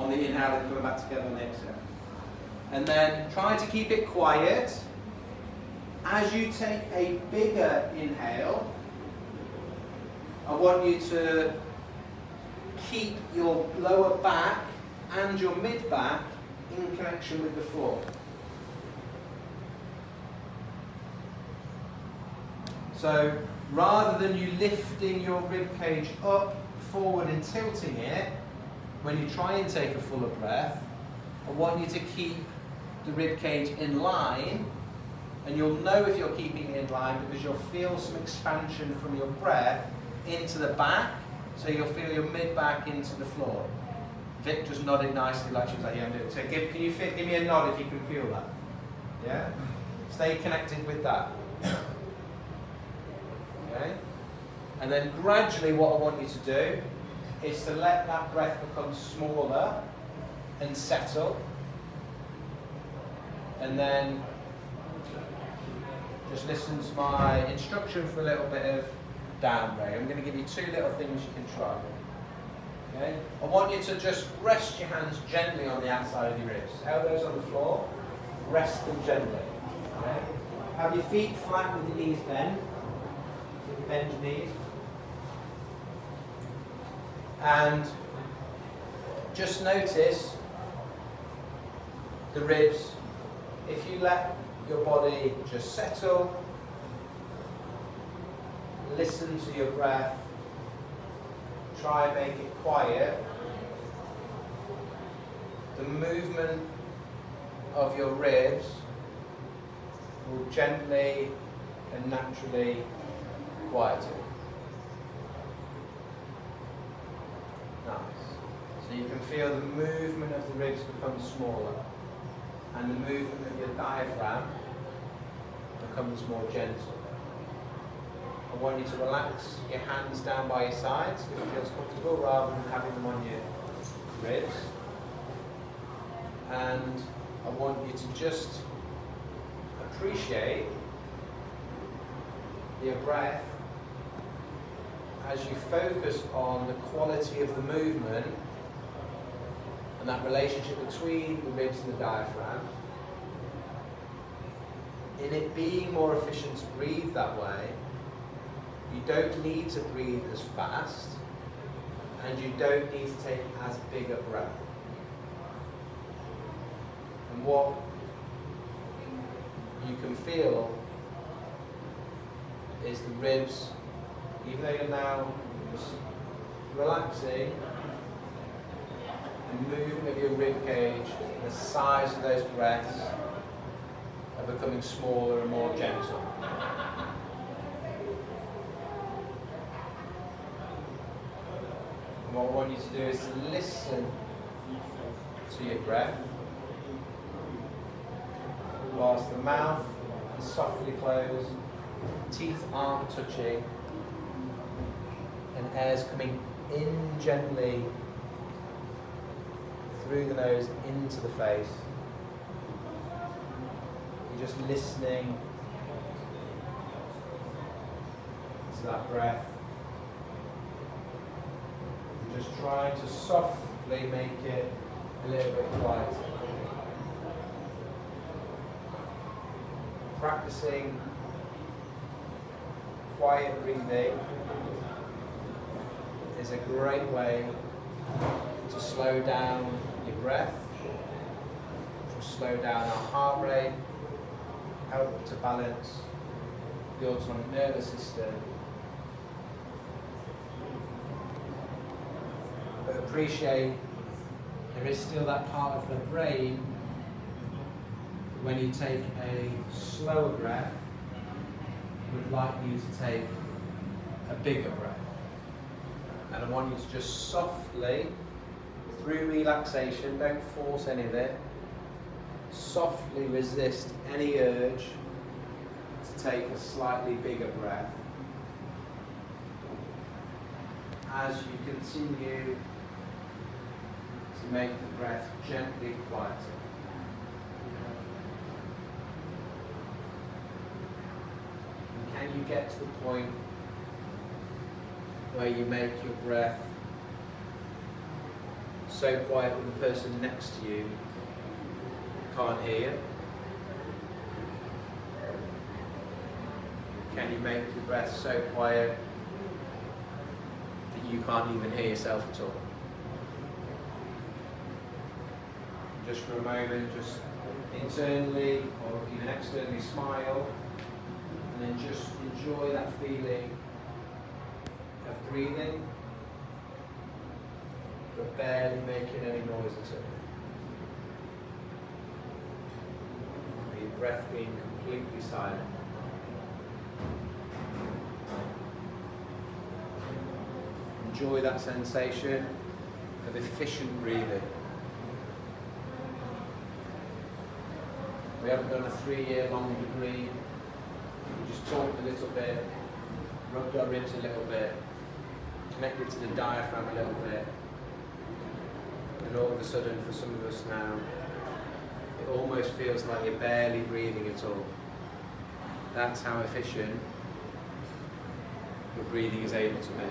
on the inhale and coming back together on the exhale. And then try to keep it quiet. As you take a bigger inhale, I want you to keep your lower back and your mid back in connection with the floor. So rather than you lifting your rib cage up, forward and tilting it, when you try and take a fuller breath, I want you to keep the rib cage in line, and you'll know if you're keeping it in line because you'll feel some expansion from your breath into the back, so you'll feel your mid back into the floor. Vic just nodded nicely like she was like, yeah, I'm doing it. So give me a nod if you can feel that. Yeah? Stay connected with that. Okay? And then gradually what I want you to do is to let that breath become smaller and settle. And then just listen to my instruction for a little bit of down breath. I'm going to give you 2 little things you can try. Okay? I want you to just rest your hands gently on the outside of your ribs. Elbows on the floor, rest them gently. Okay? Have your feet flat with your knees bent. So you bend your knees. And just notice the ribs. If you let your body just settle, listen to your breath, try and make it quiet, the movement of your ribs will gently and naturally quieten. Nice. So you can feel the movement of the ribs become smaller, and the movement of your diaphragm becomes more gentle. I want you to relax your hands down by your sides if it feels comfortable, rather than having them on your ribs. And I want you to just appreciate your breath as you focus on the quality of the movement and that relationship between the ribs and the diaphragm. In it being more efficient to breathe that way, you don't need to breathe as fast, and you don't need to take as big a breath. And what you can feel is the ribs, even though you're now just relaxing, the movement of your rib cage, the size of those breaths are becoming smaller and more gentle. And what I want you to do is to listen to your breath whilst the mouth is softly closed, teeth aren't touching, and air's coming in gently through the nose into the face. You're just listening to that breath. You're just trying to softly make it a little bit quieter. Practicing quiet breathing is a great way to slow down your breath, to slow down our heart rate, help to balance the autonomic nervous system. But appreciate there is still that part of the brain that when you take a slower breath, would like you to take a bigger breath. And I want you to just softly, through relaxation, don't force any of it, softly resist any urge to take a slightly bigger breath as you continue to make the breath gently quieter. And can you get to the point where you make your breath so quiet that the person next to you can't hear you? Can you make your breath so quiet that you can't even hear yourself at all? Just for a moment, just internally or even externally smile, and then just enjoy that feeling of breathing, but barely making any noise at all. Your breath being completely silent. Enjoy that sensation of efficient breathing. We haven't done a 3-year-long degree. We just talked a little bit, rubbed our ribs a little bit, connected to the diaphragm a little bit, and all of a sudden, for some of us now, it almost feels like you're barely breathing at all. That's how efficient your breathing is able to make.